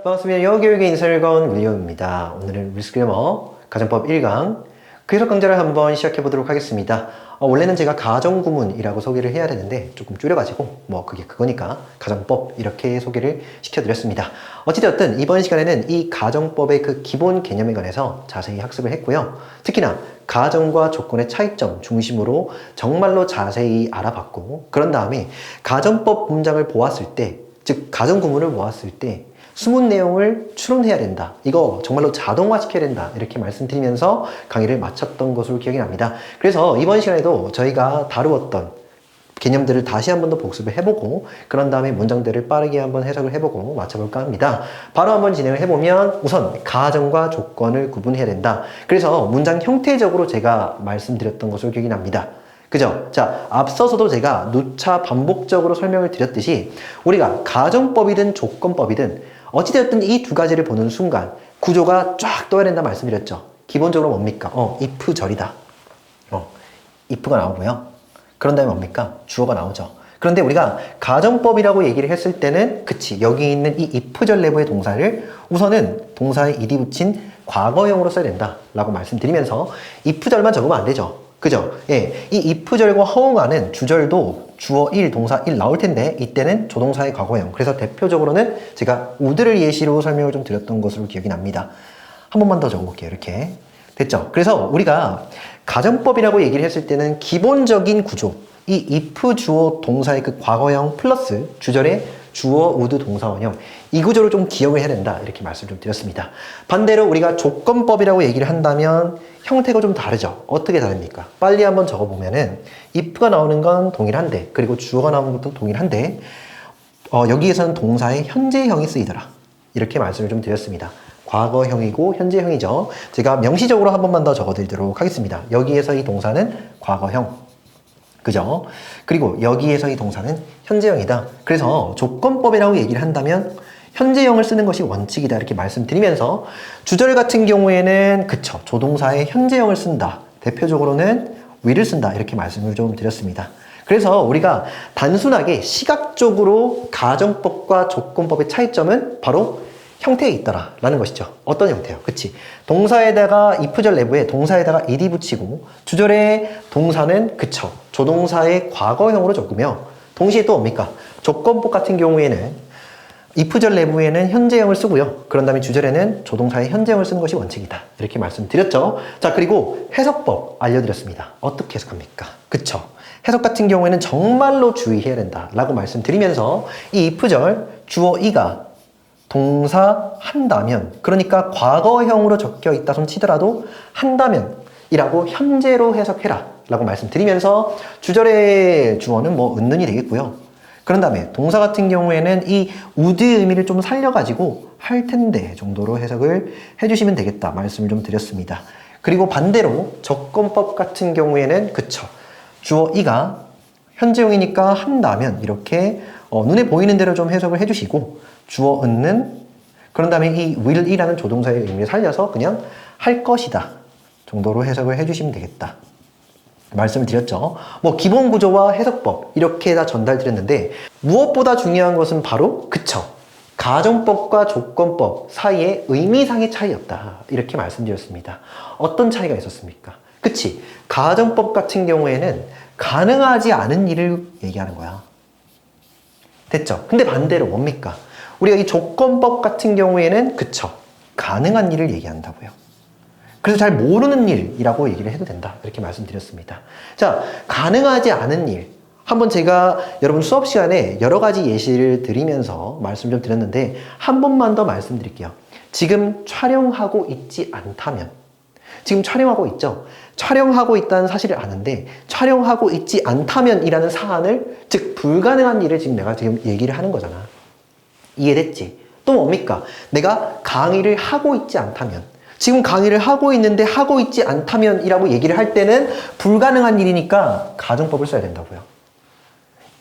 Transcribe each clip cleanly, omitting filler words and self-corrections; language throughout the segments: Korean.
반갑습니다. 영어교육의 인사를 건 윌리엄입니다. 오늘은 리스크래머 가정법 1강 그 해석 강좌를 한번 시작해 보도록 하겠습니다. 원래는 제가 가정구문이라고 소개를 해야 되는데 조금 줄여가지고 그게 그거니까 가정법 이렇게 소개를 시켜드렸습니다. 어찌되었든 이번 시간에는 이 가정법의 그 기본 개념에 관해서 자세히 학습을 했고요. 특히나 가정과 조건의 차이점 중심으로 정말로 자세히 알아봤고, 그런 다음에 가정법 문장을 보았을 때, 즉 가정구문을 보았을 때 숨은 내용을 추론해야 된다. 이거 정말로 자동화시켜야 된다. 이렇게 말씀드리면서 강의를 마쳤던 것으로 기억이 납니다. 그래서 이번 시간에도 저희가 다루었던 개념들을 다시 한 번 더 복습을 해보고, 그런 다음에 문장들을 빠르게 한번 해석을 해보고 맞춰볼까 합니다. 바로 한번 진행을 해보면, 우선 가정과 조건을 구분해야 된다. 그래서 문장 형태적으로 제가 말씀드렸던 것으로 기억이 납니다. 그죠? 자, 앞서서도 제가 누차 반복적으로 설명을 드렸듯이 우리가 가정법이든 조건법이든 어찌되었든 이 두 가지를 보는 순간 구조가 쫙 떠야 된다 말씀드렸죠. 기본적으로 뭡니까? if절이다. if가 나오고요. 그런 다음에 뭡니까? 주어가 나오죠. 그런데 우리가 가정법이라고 얘기를 했을 때는 그치, 여기 있는 이 if절 내부의 동사를 우선은 동사에 ed 붙인 과거형으로 써야 된다 라고 말씀드리면서 if절만 적으면 안 되죠. 그죠? 예, 이 if절과 허응하는 주절도 주어 1, 동사 1 나올 텐데 이때는 조동사의 과거형. 그래서 대표적으로는 제가 would를 예시로 설명을 좀 드렸던 것으로 기억이 납니다. 한 번만 더 적어볼게요. 이렇게. 됐죠? 그래서 우리가 가정법이라고 얘기를 했을 때는 기본적인 구조, 이 if 주어 동사의 그 과거형 플러스 주절의 주어 would 동사원형, 이 구조를 좀 기억을 해야 된다 이렇게 말씀을 좀 드렸습니다. 반대로 우리가 조건법이라고 얘기를 한다면 형태가 좀 다르죠. 어떻게 다릅니까? 빨리 한번 적어보면은 if가 나오는 건 동일한데, 그리고 주어가 나오는 것도 동일한데 여기에서는 동사의 현재형이 쓰이더라 이렇게 말씀을 좀 드렸습니다. 과거형이고 현재형이죠. 제가 명시적으로 한 번만 더 적어드리도록 하겠습니다. 여기에서 이 동사는 과거형, 그죠? 그리고 여기에서 이 동사는 현재형이다. 그래서 조건법이라고 얘기를 한다면 현재형을 쓰는 것이 원칙이다 이렇게 말씀드리면서, 주절 같은 경우에는 그쵸, 조동사의 현재형을 쓴다. 대표적으로는 will을 쓴다 이렇게 말씀을 좀 드렸습니다. 그래서 우리가 단순하게 시각적으로 가정법과 조건법의 차이점은 바로 형태에 있더라 라는 것이죠. 어떤 형태요? 그치? 동사에다가 if절 내부에 동사에다가 ed 붙이고, 주절의 동사는 그쵸, 조동사의 과거형으로 적으며, 동시에 또 뭡니까? 조건법 같은 경우에는 if절 내부에는 현재형을 쓰고요. 그런 다음에 주절에는 조동사의 현재형을 쓰는 것이 원칙이다 이렇게 말씀드렸죠. 자, 그리고 해석법 알려드렸습니다. 어떻게 해석합니까? 그쵸? 해석 같은 경우에는 정말로 주의해야 된다 라고 말씀드리면서, 이 if절 주어 이가 동사 한다면, 그러니까 과거형으로 적혀 있다 손 치더라도 한다면 이라고 현재로 해석해라 라고 말씀드리면서, 주절의 주어는 은는이 되겠고요. 그런 다음에 동사 같은 경우에는 이 would의 의미를 좀 살려가지고 할 텐데 정도로 해석을 해주시면 되겠다 말씀을 좀 드렸습니다. 그리고 반대로 조건법 같은 경우에는 그쵸, 주어 이가 현재형이니까 한다면 이렇게 눈에 보이는 대로 좀 해석을 해주시고, 주어 은는, 그런 다음에 이 will이라는 조동사의 의미를 살려서 그냥 할 것이다 정도로 해석을 해주시면 되겠다 말씀을 드렸죠. 기본 구조와 해석법 이렇게 다 전달드렸는데, 무엇보다 중요한 것은 바로 그쵸, 가정법과 조건법 사이의 의미상의 차이였다 이렇게 말씀드렸습니다. 어떤 차이가 있었습니까? 그치, 가정법 같은 경우에는 가능하지 않은 일을 얘기하는 거야. 됐죠? 근데 반대로 뭡니까? 우리가 이 조건법 같은 경우에는 그쵸, 가능한 일을 얘기한다고요. 그래서 잘 모르는 일이라고 얘기를 해도 된다 이렇게 말씀드렸습니다. 자, 가능하지 않은 일, 한번 제가 여러분 수업 시간에 여러 가지 예시를 드리면서 말씀 좀 드렸는데 한 번만 더 말씀드릴게요. 지금 촬영하고 있지 않다면, 지금 촬영하고 있죠? 촬영하고 있다는 사실을 아는데 촬영하고 있지 않다면 이라는 사안을, 즉 불가능한 일을 지금 내가 지금 얘기를 하는 거잖아. 이해됐지? 또 뭡니까? 내가 강의를 하고 있지 않다면, 지금 강의를 하고 있는데 하고 있지 않다면 이라고 얘기를 할 때는 불가능한 일이니까 가정법을 써야 된다고요.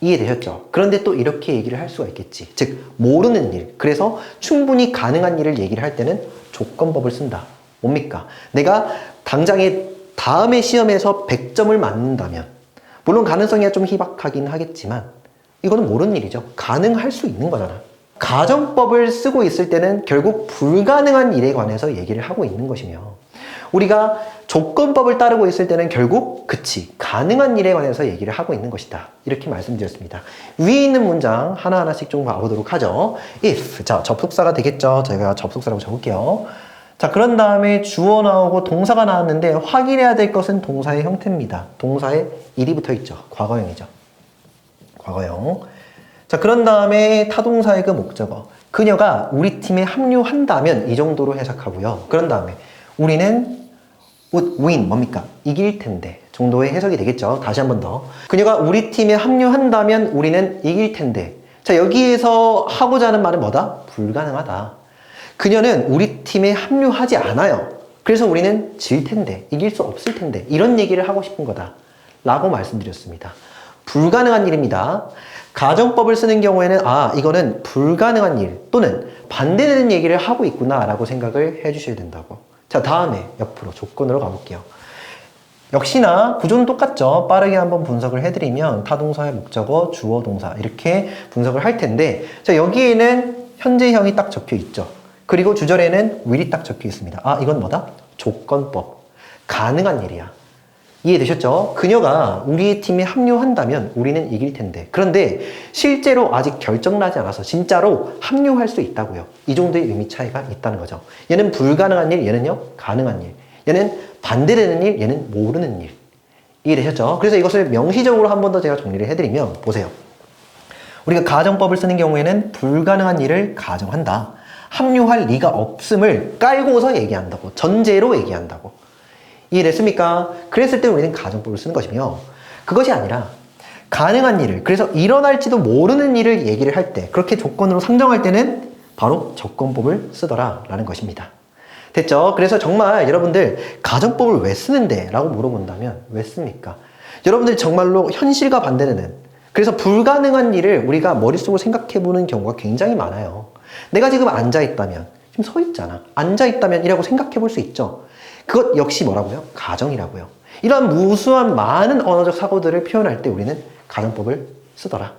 이해되셨죠? 그런데 또 이렇게 얘기를 할 수가 있겠지. 즉 모르는 일, 그래서 충분히 가능한 일을 얘기를 할 때는 조건법을 쓴다. 뭡니까? 내가 당장에 다음에 시험에서 100점을 맞는다면, 물론 가능성이 좀 희박하긴 하겠지만 이거는 모르는 일이죠. 가능할 수 있는 거잖아. 가정법을 쓰고 있을 때는 결국 불가능한 일에 관해서 얘기를 하고 있는 것이며, 우리가 조건법을 따르고 있을 때는 결국 그치, 가능한 일에 관해서 얘기를 하고 있는 것이다. 이렇게 말씀드렸습니다. 위에 있는 문장 하나하나씩 좀 봐보도록 하죠. if, 자, 접속사가 되겠죠. 제가 접속사라고 적을게요. 자, 그런 다음에 주어 나오고 동사가 나왔는데 확인해야 될 것은 동사의 형태입니다. 동사에 일이 붙어 있죠. 과거형이죠. 과거형. 자, 그런 다음에 타동사의 그 목적어. 그녀가 우리 팀에 합류한다면 이 정도로 해석하고요. 그런 다음에 우리는 would win, 뭡니까? 이길 텐데 정도의 해석이 되겠죠. 다시 한 번 더. 그녀가 우리 팀에 합류한다면 우리는 이길 텐데. 자, 여기에서 하고자 하는 말은 뭐다? 불가능하다. 그녀는 우리 팀에 합류하지 않아요. 그래서 우리는 질 텐데, 이길 수 없을 텐데, 이런 얘기를 하고 싶은 거다 라고 말씀드렸습니다. 불가능한 일입니다. 가정법을 쓰는 경우에는 이거는 불가능한 일 또는 반대되는 얘기를 하고 있구나 라고 생각을 해주셔야 된다고. 자, 다음에 옆으로 조건으로 가볼게요. 역시나 구조는 똑같죠. 빠르게 한번 분석을 해드리면 타동사의 목적어, 주어, 동사 이렇게 분석을 할 텐데, 자, 여기에는 현재형이 딱 적혀 있죠. 그리고 주절에는 will이 딱 적혀 있습니다. 이건 뭐다? 조건법. 가능한 일이야. 이해되셨죠? 그녀가 우리 팀에 합류한다면 우리는 이길 텐데. 그런데 실제로 아직 결정나지 않아서 진짜로 합류할 수 있다고요. 이 정도의 의미 차이가 있다는 거죠. 얘는 불가능한 일, 얘는요, 가능한 일. 얘는 반대되는 일, 얘는 모르는 일. 이해되셨죠? 그래서 이것을 명시적으로 한 번 더 제가 정리를 해드리면, 보세요. 우리가 가정법을 쓰는 경우에는 불가능한 일을 가정한다. 합류할 리가 없음을 깔고서 얘기한다고. 전제로 얘기한다고. 이해됐습니까? 그랬을 때 우리는 가정법을 쓰는 것이며, 그것이 아니라 가능한 일을, 그래서 일어날지도 모르는 일을 얘기를 할 때, 그렇게 조건으로 상정할 때는 바로 조건법을 쓰더라 라는 것입니다. 됐죠? 그래서 정말 여러분들 가정법을 왜 쓰는데? 라고 물어본다면 왜 씁니까? 여러분들 정말로 현실과 반대되는, 그래서 불가능한 일을 우리가 머릿속으로 생각해보는 경우가 굉장히 많아요. 내가 지금 앉아있다면, 지금 서 있잖아. 앉아있다면 이라고 생각해볼 수 있죠. 그것 역시 뭐라고요? 가정이라고요. 이러한 무수한 많은 언어적 사고들을 표현할 때 우리는 가정법을 쓰더라.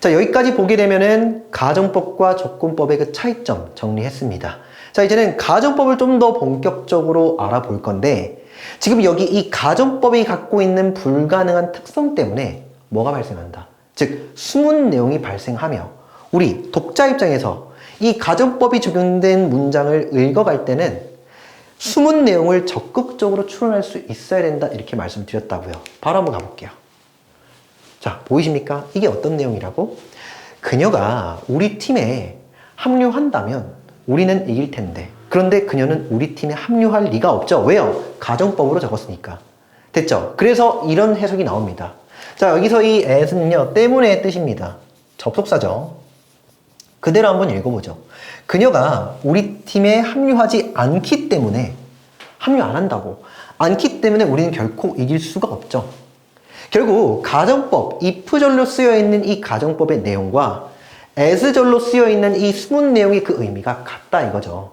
자, 여기까지 보게 되면은 가정법과 조건법의 그 차이점 정리했습니다. 자, 이제는 가정법을 좀 더 본격적으로 알아볼 건데, 지금 여기 이 가정법이 갖고 있는 불가능한 특성 때문에 뭐가 발생한다? 즉, 숨은 내용이 발생하며 우리 독자 입장에서 이 가정법이 적용된 문장을 읽어갈 때는 숨은 내용을 적극적으로 추론할 수 있어야 된다 이렇게 말씀드렸다고요. 바로 한번 가볼게요. 자, 보이십니까? 이게 어떤 내용이라고? 그녀가 우리 팀에 합류한다면 우리는 이길 텐데, 그런데 그녀는 우리 팀에 합류할 리가 없죠. 왜요? 가정법으로 적었으니까. 됐죠? 그래서 이런 해석이 나옵니다. 자, 여기서 이 as는요, 때문에의 뜻입니다. 접속사죠. 그대로 한번 읽어보죠. 그녀가 우리 팀에 합류하지 않기 때문에, 합류 안 한다고, 않기 때문에 우리는 결코 이길 수가 없죠. 결국 가정법, if절로 쓰여있는 이 가정법의 내용과 as절로 쓰여있는 이 숨은 내용의 그 의미가 같다 이거죠.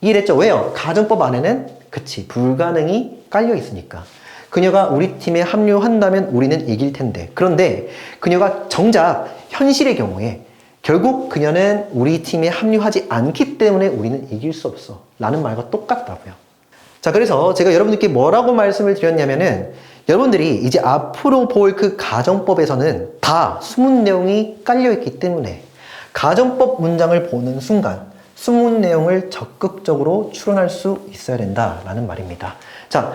이해됐죠? 왜요? 가정법 안에는 그치, 불가능이 깔려 있으니까. 그녀가 우리 팀에 합류한다면 우리는 이길 텐데, 그런데 그녀가 정작 현실의 경우에 결국 그녀는 우리 팀에 합류하지 않기 때문에 우리는 이길 수 없어 라는 말과 똑같다고요. 자, 그래서 제가 여러분들께 뭐라고 말씀을 드렸냐면은, 여러분들이 이제 앞으로 볼 그 가정법에서는 다 숨은 내용이 깔려있기 때문에 가정법 문장을 보는 순간 숨은 내용을 적극적으로 추론할 수 있어야 된다라는 말입니다. 자,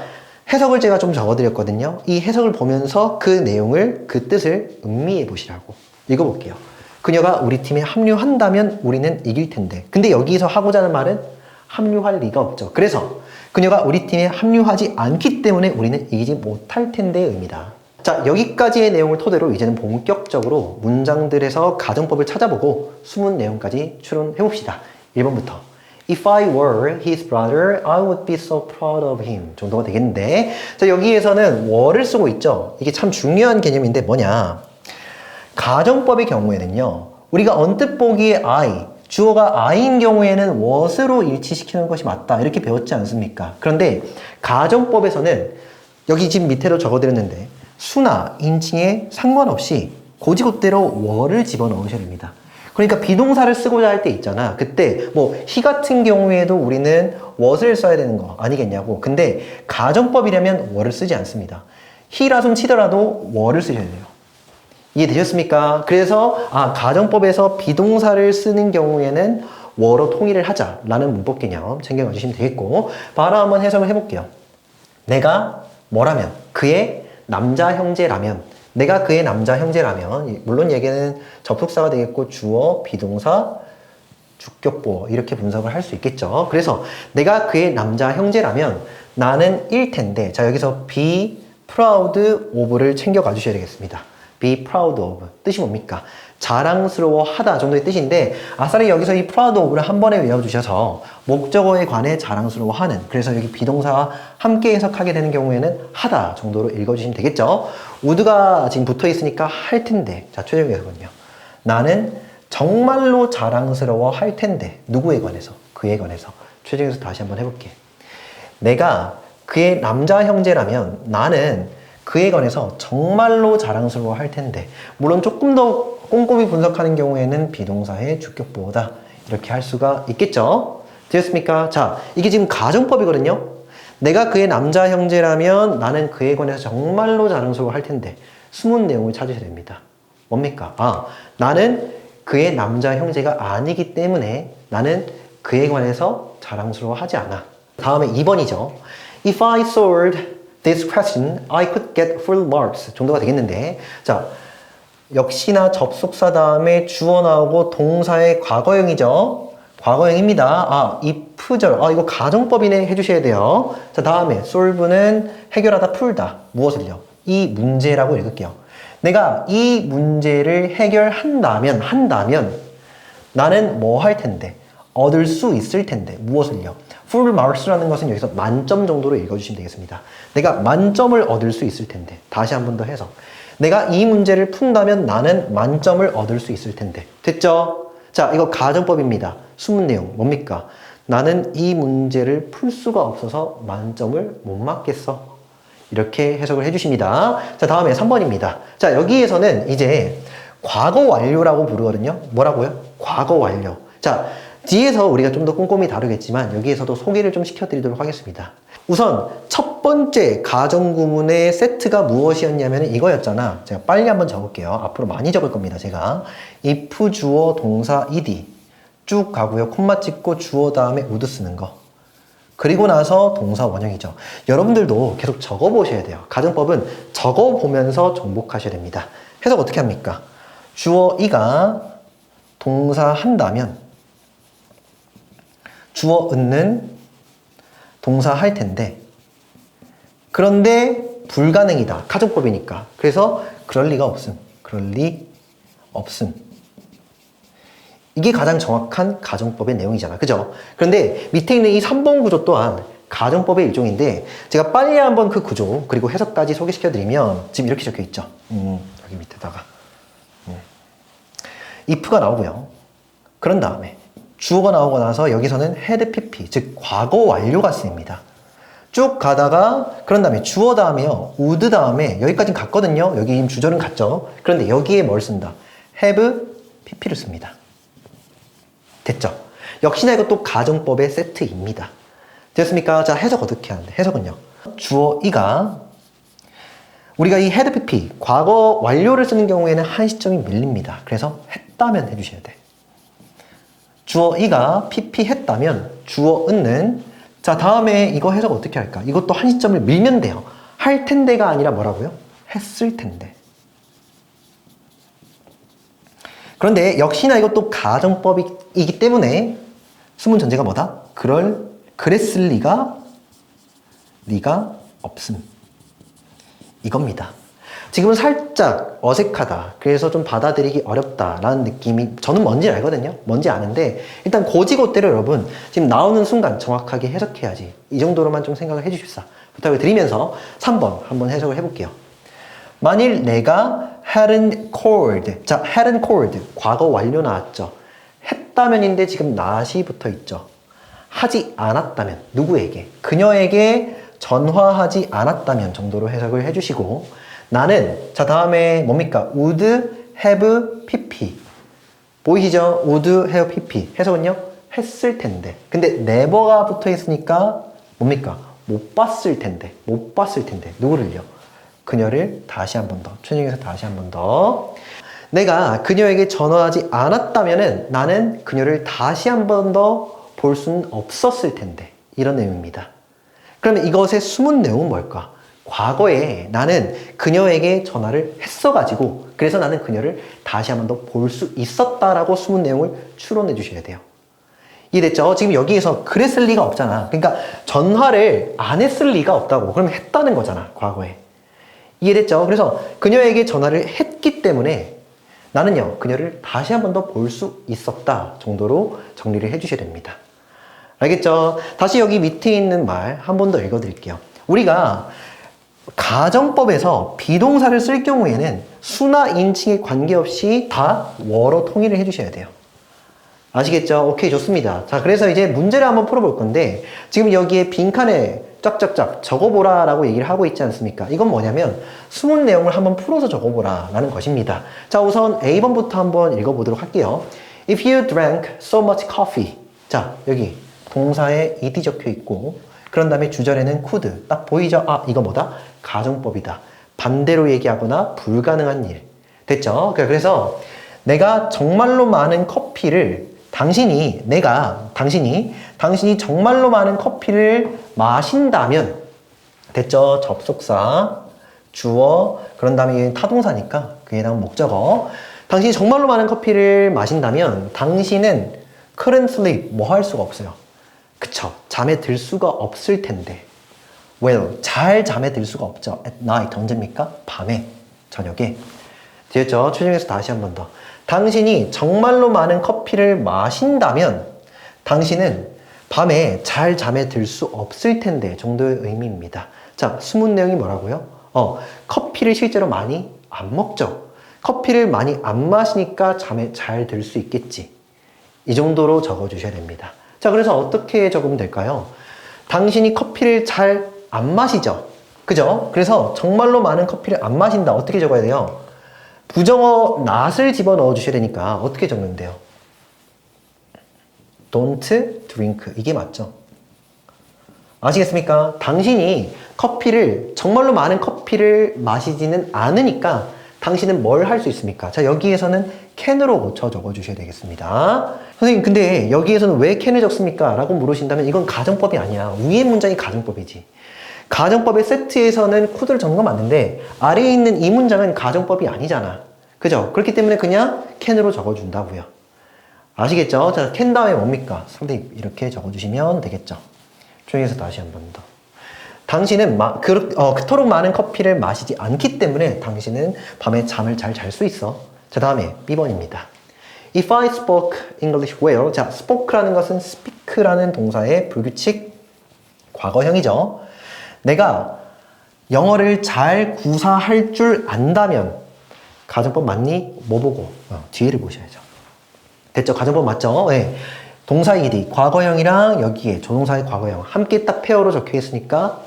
해석을 제가 좀 적어드렸거든요. 이 해석을 보면서 그 내용을, 그 뜻을 음미해 보시라고. 읽어볼게요. 그녀가 우리 팀에 합류한다면 우리는 이길 텐데. 근데 여기서 하고자 하는 말은 합류할 리가 없죠. 그래서 그녀가 우리 팀에 합류하지 않기 때문에 우리는 이기지 못할 텐데의 의미다. 자, 여기까지의 내용을 토대로 이제는 본격적으로 문장들에서 가정법을 찾아보고 숨은 내용까지 추론해 봅시다. 1번부터. If I were his brother, I would be so proud of him 정도가 되겠는데, 자, 여기에서는 were를 쓰고 있죠. 이게 참 중요한 개념인데 뭐냐, 가정법의 경우에는요, 우리가 언뜻 보기에 I, 주어가 I인 경우에는 was로 일치시키는 것이 맞다 이렇게 배웠지 않습니까? 그런데 가정법에서는 여기 지금 밑에도 적어드렸는데 수나 인칭에 상관없이 고지고대로 were를 집어넣으셔야 됩니다. 그러니까 비동사를 쓰고자 할 때 있잖아. 그때 뭐 he 같은 경우에도 우리는 what을 써야 되는 거 아니겠냐고. 근데 가정법이라면 what을 쓰지 않습니다. he라 손 치더라도 what을 쓰셔야 돼요. 이해되셨습니까? 그래서 가정법에서 비동사를 쓰는 경우에는 what로 통일을 하자라는 문법 개념 챙겨가 주시면 되겠고, 바로 한번 해석을 해볼게요. 내가 뭐라면, 그의 남자 형제라면, 내가 그의 남자 형제라면, 물론 얘기는 접속사가 되겠고 주어, 비동사, 주격보어 이렇게 분석을 할 수 있겠죠. 그래서 내가 그의 남자 형제라면 나는 일 텐데, 자 여기서 be proud of를 챙겨가 주셔야 되겠습니다. be proud of 뜻이 뭡니까? 자랑스러워하다 정도의 뜻인데, 아싸리 여기서 이 proud of를 한 번에 외워주셔서 목적어에 관해 자랑스러워하는, 그래서 여기 비동사와 함께 해석하게 되는 경우에는 하다 정도로 읽어주시면 되겠죠. would가 지금 붙어 있으니까 할 텐데, 자 최종 해석은요. 나는 정말로 자랑스러워 할 텐데, 누구에 관해서? 그에 관해서. 최종 해석 다시 한번 해볼게. 내가 그의 남자 형제라면 나는 그에 관해서 정말로 자랑스러워 할 텐데, 물론 조금 더 꼼꼼히 분석하는 경우에는 비동사의 주격보어다 이렇게 할 수가 있겠죠. 되셨습니까? 자, 이게 지금 가정법이거든요. 내가 그의 남자 형제라면 나는 그에 관해서 정말로 자랑스러워 할 텐데, 숨은 내용을 찾으셔야 됩니다. 뭡니까? 나는 그의 남자 형제가 아니기 때문에 나는 그에 관해서 자랑스러워 하지 않아. 다음에 2번이죠. If I solved this question, I could get full marks 정도가 되겠는데, 자 역시나 접속사 다음에 주어 나오고 동사의 과거형이죠. 과거형입니다. if절. 이거 가정법이네 해주셔야 돼요. 자 다음에 solve는 해결하다, 풀다. 무엇을요? 이 문제라고 읽을게요. 내가 이 문제를 해결한다면 나는 뭐 할 텐데? 얻을 수 있을 텐데. 무엇을요? full marks라는 것은 여기서 만점 정도로 읽어주시면 되겠습니다. 내가 만점을 얻을 수 있을 텐데. 다시 한 번 더 해서. 내가 이 문제를 푼다면 나는 만점을 얻을 수 있을 텐데. 됐죠? 자, 이거 가정법입니다. 숨은 내용 뭡니까? 나는 이 문제를 풀 수가 없어서 만점을 못 맞겠어. 이렇게 해석을 해주십니다. 자, 다음에 3번입니다. 자, 여기에서는 이제 과거 완료라고 부르거든요. 뭐라고요? 과거 완료. 자, 뒤에서 우리가 좀 더 꼼꼼히 다루겠지만 여기에서도 소개를 좀 시켜드리도록 하겠습니다. 우선 첫 번째 가정구문의 세트가 무엇이었냐면 이거였잖아. 제가 빨리 한번 적을게요. 앞으로 많이 적을 겁니다. 제가 if 주어 동사 ed 쭉 가고요. 콤마 찍고 주어 다음에 would 쓰는 거. 그리고 나서 동사 원형이죠. 여러분들도 계속 적어보셔야 돼요. 가정법은 적어보면서 정복하셔야 됩니다. 해석 어떻게 합니까? 주어 이가 동사 한다면 주어 은는 동사 할 텐데, 그런데 불가능이다. 가정법이니까. 그래서 그럴 리가 없음. 그럴 리 없음. 이게 가장 정확한 가정법의 내용이잖아. 그죠? 그런데 밑에 있는 이 3번 구조 또한 가정법의 일종인데, 제가 빨리 한번 그 구조 그리고 해석까지 소개시켜드리면 지금 이렇게 적혀 있죠. 여기 밑에다가 if가 나오고요. 그런 다음에 주어가 나오고 나서 여기서는 had pp, 즉 과거 완료가 쓰입니다. 쭉 가다가 그런 다음에 주어 다음에요. would 다음에 여기까지는 갔거든요. 여기 지금 주절은 갔죠. 그런데 여기에 뭘 쓴다? have pp를 씁니다. 됐죠? 역시나 이것도 가정법의 세트입니다. 됐습니까? 자, 해석 어떻게 하는데? 해석은요. 주어 이가 우리가 이 had pp, 과거 완료를 쓰는 경우에는 한 시점이 밀립니다. 그래서 했다면 해주셔야 돼. 주어 이가 pp 했다면 주어 은는, 자 다음에 이거 해석 어떻게 할까? 이것도 한 시점을 밀면 돼요. 할 텐데가 아니라 뭐라고요? 했을 텐데. 그런데 역시나 이것도 가정법이기 때문에 숨은 전제가 뭐다? 그랬을 리가 없음. 이겁니다. 지금은 살짝 어색하다. 그래서 좀 받아들이기 어렵다라는 느낌이 저는 뭔지 알거든요. 뭔지 아는데 일단 고지고대로 여러분 지금 나오는 순간 정확하게 해석해야지. 이 정도로만 좀 생각을 해주십사. 부탁을 드리면서 3번 한번 해석을 해볼게요. 만일 내가 hadn't called, 자 hadn't called 과거 완료 나왔죠. 했다면인데 지금 not이 붙어 있죠. 하지 않았다면 누구에게? 그녀에게 전화하지 않았다면 정도로 해석을 해주시고, 나는 자 다음에 뭡니까? would have pp 보이시죠? would have pp. 해석은요? 했을 텐데. 근데 never가 붙어 있으니까 뭡니까? 못 봤을 텐데. 못 봤을 텐데. 누구를요? 그녀를 다시 한 번 더. 춘영에서 다시 한 번 더. 내가 그녀에게 전화하지 않았다면은 나는 그녀를 다시 한 번 더 볼 수는 없었을 텐데. 이런 내용입니다. 그러면 이것의 숨은 내용은 뭘까? 과거에 나는 그녀에게 전화를 했어가지고 그래서 나는 그녀를 다시 한 번 더 볼 수 있었다라고 숨은 내용을 추론해 주셔야 돼요. 이해됐죠? 지금 여기에서 그랬을 리가 없잖아. 그러니까 전화를 안 했을 리가 없다고. 그러면 했다는 거잖아, 과거에. 이해됐죠? 그래서 그녀에게 전화를 했기 때문에 나는요, 그녀를 다시 한 번 더 볼 수 있었다 정도로 정리를 해주셔야 됩니다. 알겠죠? 다시 여기 밑에 있는 말 한 번 더 읽어드릴게요. 우리가 가정법에서 비동사를 쓸 경우에는 수나 인칭에 관계없이 다 워로 통일을 해주셔야 돼요. 아시겠죠? 오케이, 좋습니다. 자, 그래서 이제 문제를 한번 풀어볼 건데 지금 여기에 빈칸에 짝짝짝 적어보라 라고 얘기를 하고 있지 않습니까? 이건 뭐냐면 숨은 내용을 한번 풀어서 적어보라 라는 것입니다. 자, 우선 A번부터 한번 읽어보도록 할게요. If you drank so much coffee. 자, 여기 동사에 ed 적혀 있고 그런 다음에 주절에는 could. 딱 보이죠? 아, 이거 뭐다? 가정법이다. 반대로 얘기하거나 불가능한 일. 됐죠? 그래서 내가 정말로 많은 커피를 당신이 정말로 많은 커피를 마신다면 됐죠? 접속사, 주어, 그런 다음에 타동사니까 그에 대한 목적어. 당신이 정말로 많은 커피를 마신다면 당신은 couldn't sleep 뭐 할 수가 없어요. 그쵸? 잠에 들 수가 없을 텐데. Well, 잘 잠에 들 수가 없죠. At night 언제입니까? 밤에, 저녁에. 되었죠? 최종에서 다시 한 번 더. 당신이 정말로 많은 커피를 마신다면 당신은 밤에 잘 잠에 들 수 없을 텐데 정도의 의미입니다. 자, 숨은 내용이 뭐라고요? 커피를 실제로 많이 안 먹죠. 커피를 많이 안 마시니까 잠에 잘 들 수 있겠지. 이 정도로 적어주셔야 됩니다. 자, 그래서 어떻게 적으면 될까요? 당신이 커피를 잘 안 마시죠. 그죠? 그래서 정말로 많은 커피를 안 마신다. 어떻게 적어야 돼요? 부정어 not을 집어넣어 주셔야 되니까 어떻게 적는 돼요? don't drink. 이게 맞죠? 아시겠습니까? 당신이 정말로 많은 커피를 마시지는 않으니까 당신은 뭘 할 수 있습니까? 자, 여기에서는 can으로 고쳐 적어 주셔야 되겠습니다. 선생님, 근데 여기에서는 왜 can을 적습니까? 라고 물으신다면 이건 가정법이 아니야. 위의 문장이 가정법이지. 가정법의 세트에서는 could를 적는 건 맞는데 아래에 있는 이 문장은 가정법이 아니잖아. 그죠? 그렇기 때문에 그냥 can으로 적어준다고요. 아시겠죠? 자, can 다음에 뭡니까? 선생님, 이렇게 적어주시면 되겠죠. 조용히 해서 다시 한 번 더. 당신은 그토록 많은 커피를 마시지 않기 때문에 당신은 밤에 잠을 잘 잘 수 있어. 자, 다음에 B번입니다. If I spoke English well. 자, spoke라는 것은 speak라는 동사의 불규칙 과거형이죠. 내가 영어를 잘 구사할 줄 안다면 가정법 맞니? 뭐 보고? 뒤에를 보셔야죠. 됐죠? 가정법 맞죠? 네. 동사 ed, 과거형이랑 여기에 조동사의 과거형 함께 딱 페어로 적혀 있으니까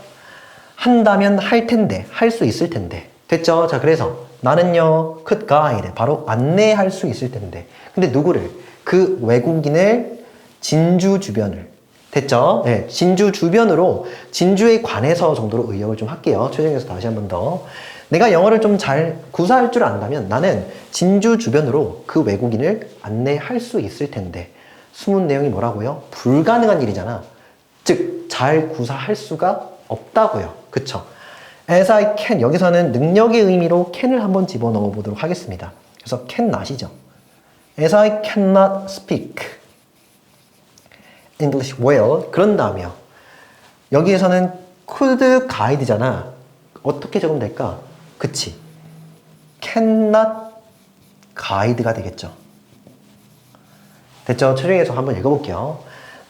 한다면 할 텐데, 할 수 있을 텐데. 됐죠? 자, 그래서 나는요, could guide, 바로 안내할 수 있을 텐데. 근데 누구를? 그 외국인을 진주 주변을. 됐죠? 네, 진주 주변으로 진주에 관해서 정도로 의역을 좀 할게요. 최종에서 다시 한 번 더. 내가 영어를 좀 잘 구사할 줄 안다면 나는 진주 주변으로 그 외국인을 안내할 수 있을 텐데. 숨은 내용이 뭐라고요? 불가능한 일이잖아. 즉, 잘 구사할 수가 없다고요. 그쵸? As I can, 여기서는 능력의 의미로 can을 한번 집어넣어 보도록 하겠습니다. 그래서 cannot이죠. As I cannot speak English well. 그런다며 여기에서는 could guide잖아. 어떻게 적으면 될까? 그치. cannot guide가 되겠죠. 됐죠? 최종에서 한번 읽어볼게요.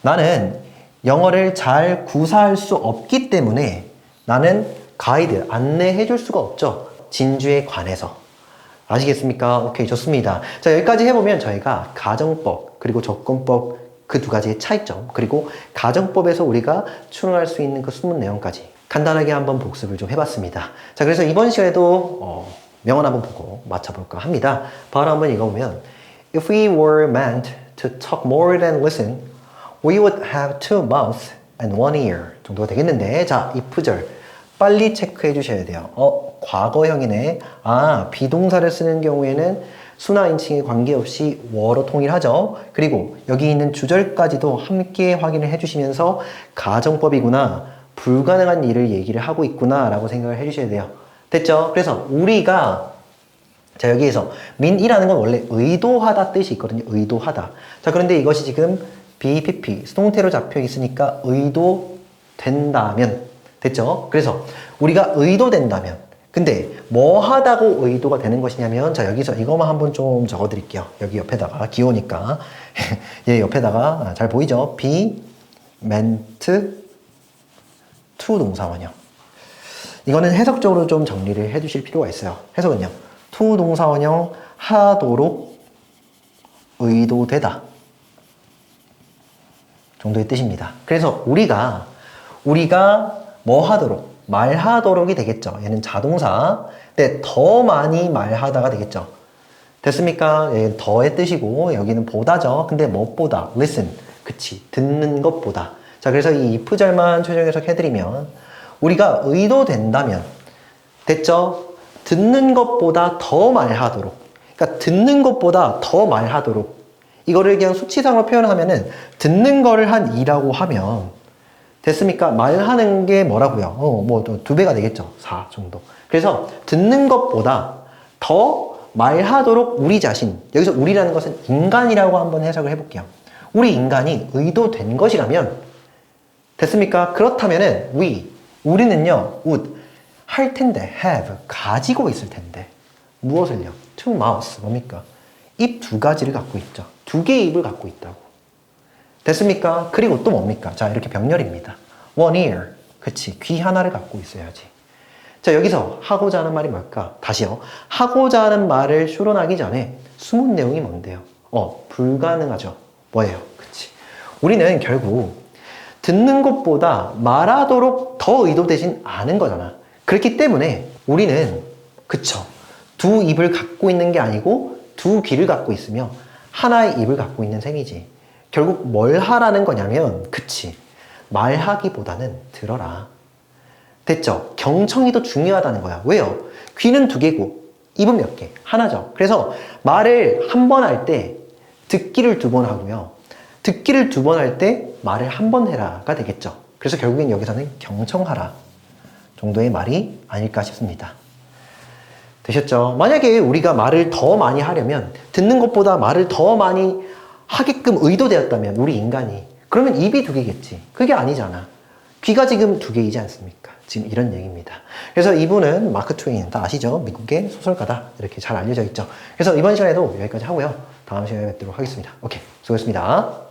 나는 영어를 잘 구사할 수 없기 때문에 나는 가이드, 안내해 줄 수가 없죠. 진주에 관해서. 아시겠습니까? 오케이, 좋습니다. 자, 여기까지 해보면 저희가 가정법, 그리고 접근법 그 두 가지의 차이점, 그리고 가정법에서 우리가 추론할 수 있는 그 숨은 내용까지 간단하게 한번 복습을 좀 해봤습니다. 자, 그래서 이번 시간에도 명언 한번 보고 맞춰볼까 합니다. 바로 한번 읽어보면 If we were meant to talk more than listen, we would have two mouths and one ear 정도가 되겠는데 자, if절 빨리 체크해 주셔야 돼요. 과거형이네. 비동사를 쓰는 경우에는 수나 인칭에 관계없이 워로 통일하죠. 그리고 여기 있는 주절까지도 함께 확인을 해주시면서 가정법이구나, 불가능한 일을 얘기를 하고 있구나 라고 생각을 해주셔야 돼요. 됐죠? 그래서 우리가 자, 여기에서 민이라는 건 원래 의도하다 뜻이 있거든요. 의도하다. 자, 그런데 이것이 지금 BPP, 수동태로 잡혀 있으니까 의도된다면 됐죠? 그래서 우리가 의도된다면 근데 뭐 하다고 의도가 되는 것이냐면 자, 여기서 이것만 한번 좀 적어 드릴게요. 여기 옆에다가 귀여우니까 얘 옆에다가 잘 보이죠? be meant to 동사원형. 이거는 해석적으로 좀 정리를 해 주실 필요가 있어요. 해석은요. to 동사원형 하도록 의도되다 정도의 뜻입니다. 그래서 우리가 뭐 하도록 말하도록이 되겠죠. 얘는 자동사. 근데 더 많이 말하다가 되겠죠. 됐습니까? 얘는 더의 뜻이고 여기는 보다죠. 근데 무엇보다 listen. 그치. 듣는 것보다. 자, 그래서 이 if절만 최종 해석해드리면 우리가 의도된다면 됐죠? 듣는 것보다 더 말하도록. 그러니까 듣는 것보다 더 말하도록. 이거를 그냥 수치상으로 표현하면은 듣는 거를 한 2라고 하면 됐습니까? 말하는 게 뭐라고요? 뭐 2배가 되겠죠. 4 정도. 그래서 듣는 것보다 더 말하도록 우리 자신, 여기서 우리라는 것은 인간이라고 한번 해석을 해볼게요. 우리 인간이 의도된 것이라면 됐습니까? 그렇다면은 우리는요 would 할 텐데 have 가지고 있을 텐데 무엇을요? two mouths 뭡니까? 입 2가지를 갖고 있죠. 2개의 입을 갖고 있다고. 됐습니까? 그리고 또 뭡니까? 자, 이렇게 병렬입니다. one ear. 그치. 귀 하나를 갖고 있어야지. 자, 여기서 하고자 하는 말이 뭘까? 다시요. 하고자 하는 말을 추론하기 전에 숨은 내용이 뭔데요? 불가능하죠. 뭐예요? 그치. 우리는 결국 듣는 것보다 말하도록 더 의도되진 않은 거잖아. 그렇기 때문에 우리는 그쵸. 2 입을 갖고 있는 게 아니고 2 귀를 갖고 있으며 하나의 입을 갖고 있는 셈이지. 결국 뭘 하라는 거냐면 그치. 말하기보다는 들어라. 됐죠? 경청이 더 중요하다는 거야. 왜요? 귀는 2개고 입은 몇 개? 하나죠. 그래서 말을 한 번 할 때 듣기를 2번 하고요. 듣기를 2번 할 때 말을 한 번 해라가 되겠죠. 그래서 결국엔 여기서는 경청하라 정도의 말이 아닐까 싶습니다. 되셨죠? 만약에 우리가 말을 더 많이 하려면 듣는 것보다 말을 더 많이 하게끔 의도되었다면 우리 인간이 그러면 입이 2개겠지. 그게 아니잖아. 귀가 지금 2개이지 않습니까? 지금 이런 얘기입니다. 그래서 이분은 마크 트웨인 다 아시죠? 미국의 소설가다 이렇게 잘 알려져 있죠. 그래서 이번 시간에도 여기까지 하고요. 다음 시간에 뵙도록 하겠습니다. 오케이, 수고했습니다.